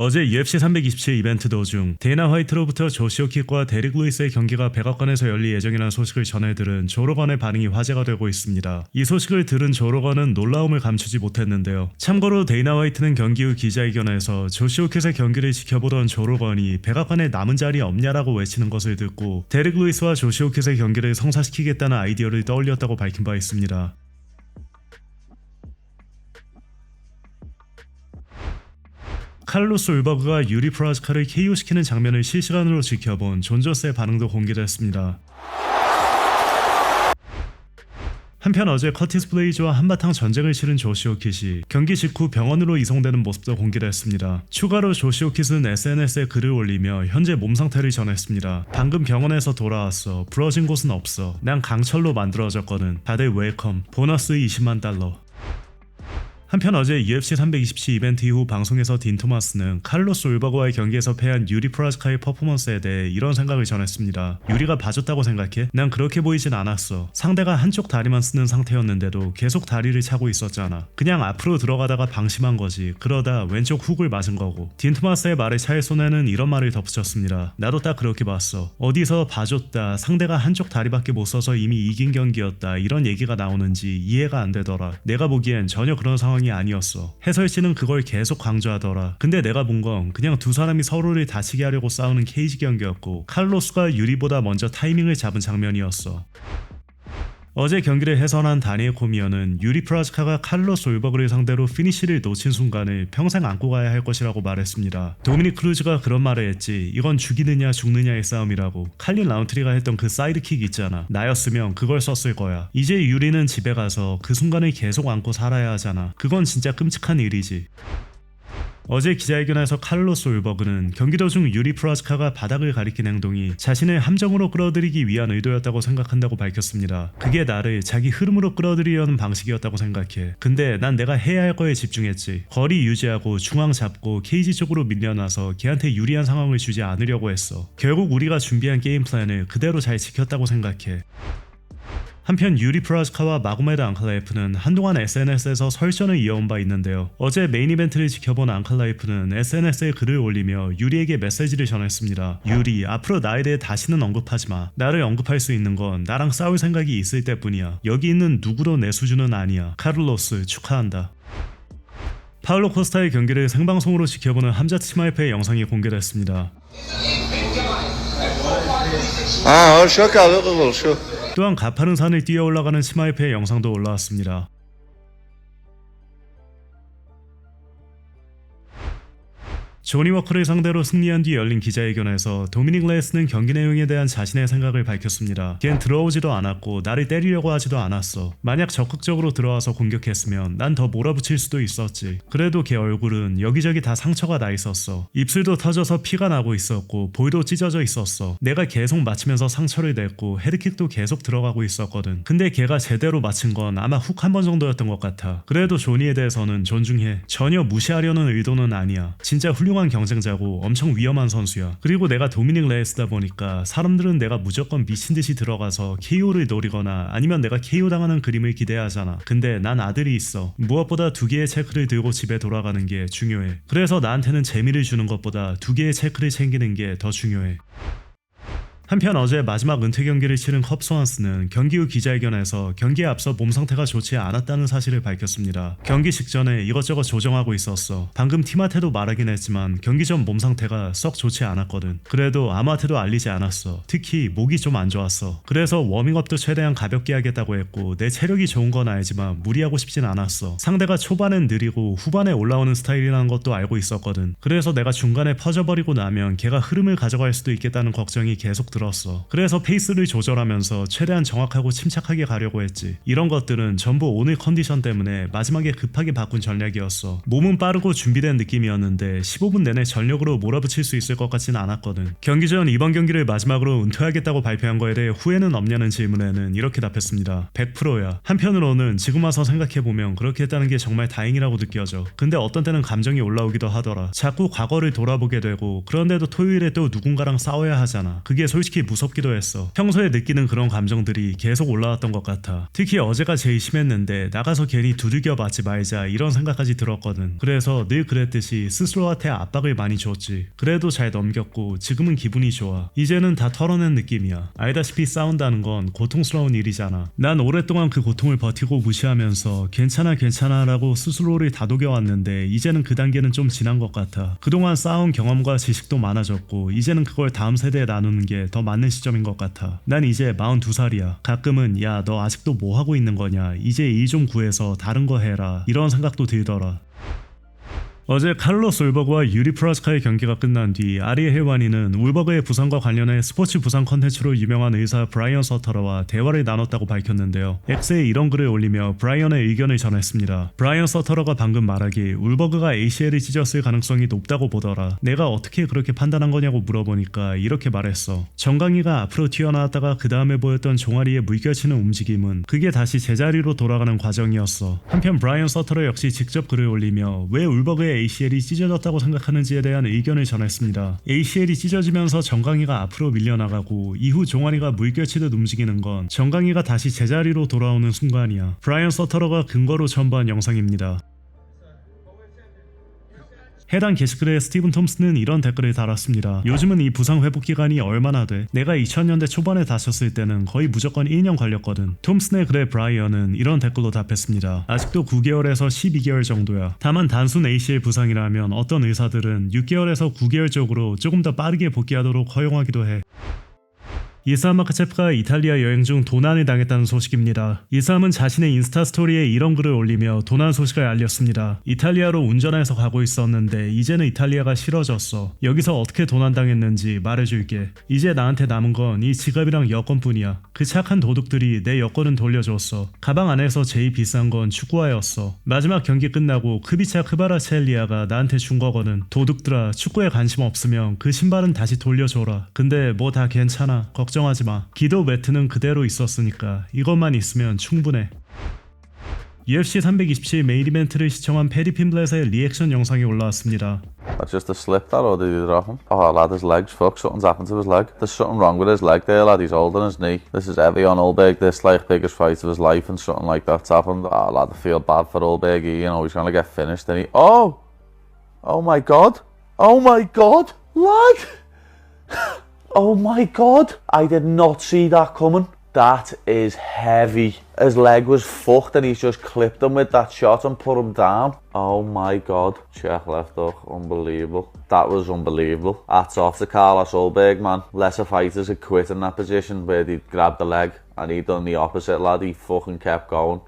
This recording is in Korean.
어제 UFC 327 이벤트 도중 데이나 화이트로부터 조시오 킥과 데릭 루이스의 경기가 백악관에서 열릴 예정이라는 소식을 전해 들은 조 로건의 반응이 화제가 되고 있습니다. 이 소식을 들은 조 로건은 놀라움을 감추지 못했는데요. 참고로 데이나 화이트는 경기 후 기자회견에서 조시오 킥의 경기를 지켜보던 조 로건이 백악관에 남은 자리 없냐라고 외치는 것을 듣고 데릭 루이스와 조시오 킥의 경기를 성사시키겠다는 아이디어를 떠올렸다고 밝힌 바 있습니다. 칼로스 울버그가 유리 프라즈카를 KO시키는 장면을 실시간으로 지켜본 존 존스의 반응도 공개됐습니다. 한편 어제 커티스 블레이즈와 한바탕 전쟁을 치른 조시오 킷이 경기 직후 병원으로 이송되는 모습도 공개됐습니다. 추가로 조시오 킷은 SNS에 글을 올리며 현재 몸 상태를 전했습니다. 방금 병원에서 돌아왔어. 부러진 곳은 없어. 난 강철로 만들어졌거든. 다들 웰컴. 보너스 20만 달러. 한편 어제 UFC 327 이벤트 이후 방송에서 딘 토마스는 칼로스 울버그와의 경기에서 패한 유리 프라즈카의 퍼포먼스에 대해 이런 생각을 전했습니다. 유리가 봐줬다고 생각해? 난 그렇게 보이진 않았어. 상대가 한쪽 다리만 쓰는 상태였는데도 계속 다리를 차고 있었잖아. 그냥 앞으로 들어가다가 방심한 거지. 그러다 왼쪽 훅을 맞은 거고. 딘 토마스의 말에 차일손에는 이런 말을 덧붙였습니다. 나도 딱 그렇게 봤어. 어디서 봐줬다, 상대가 한쪽 다리밖에 못 써서 이미 이긴 경기였다, 이런 얘기가 나오는지 이해가 안 되더라. 내가 보기엔 전혀 그런 상황이 아니었어. 해설씨는 그걸 계속 강조하더라. 근데 내가 본 건 그냥 두 사람이 서로를 다치게 하려고 싸우는 케이지 경기였고 칼로스가 유리보다 먼저 타이밍을 잡은 장면이었어. 어제 경기를 해설한 다니엘 코미어는 유리 프라즈카가 칼로스 울버그를 상대로 피니시를 놓친 순간을 평생 안고 가야 할 것이라고 말했습니다. 도미닉 크루즈가 그런 말을 했지. 이건 죽이느냐 죽느냐의 싸움이라고. 칼린 라운트리가 했던 그 사이드킥 있잖아. 나였으면 그걸 썼을 거야. 이제 유리는 집에 가서 그 순간을 계속 안고 살아야 하잖아. 그건 진짜 끔찍한 일이지. 어제 기자회견에서 칼로스 울버그는 경기 도중 유리 프라즈카가 바닥을 가리킨 행동이 자신을 함정으로 끌어들이기 위한 의도였다고 생각한다고 밝혔습니다. 그게 나를 자기 흐름으로 끌어들이려는 방식이었다고 생각해. 근데 난 내가 해야 할 거에 집중했지. 거리 유지하고 중앙 잡고 케이지 쪽으로 밀려나서 걔한테 유리한 상황을 주지 않으려고 했어. 결국 우리가 준비한 게임 플랜을 그대로 잘 지켰다고 생각해. 한편 유리 프라즈카와 마고메드 앙칼라이프는 한동안 SNS에서 설전을 이어온 바 있는데요. 어제 메인 이벤트를 지켜본 앙칼라이프는 SNS에 글을 올리며 유리에게 메시지를 전했습니다. 유리, 앞으로 나에 대해 다시는 언급하지 마. 나를 언급할 수 있는 건 나랑 싸울 생각이 있을 때뿐이야. 여기 있는 누구도 내 수준은 아니야. 카를로스 축하한다. 파울로 코스타의 경기를 생방송으로 지켜보는 함자 치마이페의 영상이 공개됐습니다. 또한 가파른 산을 뛰어 올라가는 치마이페의 영상도 올라왔습니다. 조니 워커를 상대로 승리한 뒤 열린 기자회견에서 도미닉 레이스는 경기 내용에 대한 자신의 생각을 밝혔습니다. 걘 들어오지도 않았고 나를 때리려고 하지도 않았어. 만약 적극적으로 들어와서 공격했으면 난 더 몰아붙일 수도 있었지. 그래도 걔 얼굴은 여기저기 다 상처가 나 있었어. 입술도 터져서 피가 나고 있었고 볼도 찢어져 있었어. 내가 계속 맞히면서 상처를 냈고 헤드킥도 계속 들어가고 있었거든. 근데 걔가 제대로 맞힌 건 아마 훅 한 번 정도였던 것 같아. 그래도 조니에 대해서는 존중해. 전혀 무시하려는 의도는 아니야. 진짜 훌륭한 경쟁자고 엄청 위험한 선수야. 그리고 내가 도미닉 레이스다 보니까 사람들은 내가 무조건 미친듯이 들어가서 KO를 노리거나 아니면 내가 KO 당하는 그림을 기대하잖아. 근데 난 아들이 있어. 무엇보다 2개의 체크를 들고 집에 돌아가는 게 중요해. 그래서 나한테는 재미를 주는 것보다 2개의 체크를 챙기는 게 더 중요해. 한편 어제 마지막 은퇴 경기를 치른 컵 소한스는 경기 후 기자회견에서 경기에 앞서 몸 상태가 좋지 않았다는 사실을 밝혔습니다. 경기 직전에 이것저것 조정하고 있었어. 방금 팀한테도 말하긴 했지만 경기 전 몸 상태가 썩 좋지 않았거든. 그래도 아무한테도 알리지 않았어. 특히 목이 좀 안 좋았어. 그래서 워밍업도 최대한 가볍게 하겠다고 했고 내 체력이 좋은 건 알지만 무리하고 싶진 않았어. 상대가 초반엔 느리고 후반에 올라오는 스타일이라는 것도 알고 있었거든. 그래서 내가 중간에 퍼져버리고 나면 걔가 흐름을 가져갈 수도 있겠다는 걱정이 계속 들었어. 그래서 페이스를 조절하면서 최대한 정확하고 침착하게 가려고 했지. 이런 것들은 전부 오늘 컨디션 때문에 마지막에 급하게 바꾼 전략이었어. 몸은 빠르고 준비된 느낌이었는데 15분 내내 전력으로 몰아붙일 수 있을 것 같진 않았거든. 경기 전 이번 경기를 마지막으로 은퇴하겠다고 발표한 거에 대해 후회는 없냐는 질문에는 이렇게 답했습니다. 100%야. 한편으로는 지금 와서 생각해보면 그렇게 했다는 게 정말 다행이라고 느껴져. 근데 어떤 때는 감정이 올라오기도 하더라. 자꾸 과거를 돌아보게 되고 그런데도 토요일에 또 누군가랑 싸워야 하잖아. 그게 솔직히 솔직히 무섭기도 했어. 평소에 느끼는 그런 감정들이 계속 올라왔던 것 같아. 특히 어제가 제일 심했는데 나가서 괜히 두들겨 맞지 말자 이런 생각까지 들었거든. 그래서 늘 그랬듯이 스스로한테 압박을 많이 줬지. 그래도 잘 넘겼고 지금은 기분이 좋아. 이제는 다 털어낸 느낌이야. 알다시피 싸운다는 건 고통스러운 일이잖아. 난 오랫동안 그 고통을 버티고 무시하면서 괜찮아 라고 스스로를 다독여왔는데 이제는 그 단계는 좀 지난 것 같아. 그동안 쌓아온 경험과 지식도 많아졌고 이제는 그걸 다음 세대에 나누는 게 더 맞는 시점인 것 같아. 난 이제 42살이야. 가끔은 야 너 아직도 뭐 하고 있는 거냐, 이제 일 좀 구해서 다른 거 해라, 이런 생각도 들더라. 어제 칼로스 울버그와 유리 프라스카의 경기가 끝난 뒤 아리에 헬와니는 울버그의 부상과 관련해 스포츠 부상 컨텐츠로 유명한 의사 브라이언 서터러와 대화를 나눴다고 밝혔는데요. X에 이런 글을 올리며 브라이언의 의견을 전했습니다. 브라이언 서터러가 방금 말하길 울버그가 ACL이 찢었을 가능성이 높다고 보더라. 내가 어떻게 그렇게 판단한 거냐고 물어보니까 이렇게 말했어. 정강이가 앞으로 튀어나왔다가 그 다음에 보였던 종아리에 물결치는 움직임은 그게 다시 제자리로 돌아가는 과정이었어. 한편 브라이언 서터러 역시 직접 글을 올리며 왜 울버그의 ACL이 찢어졌다고 생각하는지에 대한 의견을 전했습니다. ACL이 찢어지면서 정강이가 앞으로 밀려나가고 이후 종아리가 물결치듯 움직이는 건 정강이가 다시 제자리로 돌아오는 순간이야. 브라이언 서터러가 근거로 첨부한 영상입니다. 해당 게시글에 스티븐 톰슨은 이런 댓글을 달았습니다. 요즘은 이 부상 회복 기간이 얼마나 돼? 내가 2000년대 초반에 다쳤을 때는 거의 무조건 1년 걸렸거든. 톰슨의 글에 브라이언은 이런 댓글로 답했습니다. 아직도 9개월에서 12개월 정도야. 다만 단순 ACL 부상이라면 어떤 의사들은 6개월에서 9개월 쪽으로 조금 더 빠르게 복귀하도록 허용하기도 해. 이스람 마카체프가 이탈리아 여행 중 도난을 당했다는 소식입니다. 이스람은 자신의 인스타 스토리에 이런 글을 올리며 도난 소식을 알렸습니다. 이탈리아로 운전해서 가고 있었는데 이제는 이탈리아가 싫어졌어. 여기서 어떻게 도난당했는지 말해줄게. 이제 나한테 남은 건 이 지갑이랑 여권뿐이야. 그 착한 도둑들이 내 여권은 돌려줬어. 가방 안에서 제일 비싼 건 축구화였어. 마지막 경기 끝나고 크비차 크바라첼리아가 나한테 준 거거든. 도둑들아, 축구에 관심 없으면 그 신발은 다시 돌려줘라. 근데 뭐 다 괜찮아. 걱정하지 마. 기도 매트는 그대로 있었으니까 이것만 있으면 충분해. UFC 327 메인 이벤트를 시청한 페리 핀블렛의 리액션 영상이 올라왔습니다. That's just a slip that or did he drop him? Oh lad, his leg's fucked, something's happened to his leg. There's something wrong with his leg there lad, he's holding his knee. This is heavy on Ulberg, this like biggest fight of his life and something like that's happened. Oh lad, I feel bad for Ulberg, you know, he's gonna get finished and he... Oh! Oh my god! Oh my god! Lad! Oh my god! I did not see that coming. That is heavy. His leg was fucked and he's just clipped him with that shot and put him down. Oh my god. Check left hook. Unbelievable. That was unbelievable. Hats off to Carlos Ulberg, man. Lesser fighters had quit in that position where he'd grabbed the leg and he'd done the opposite, lad. He fucking kept going.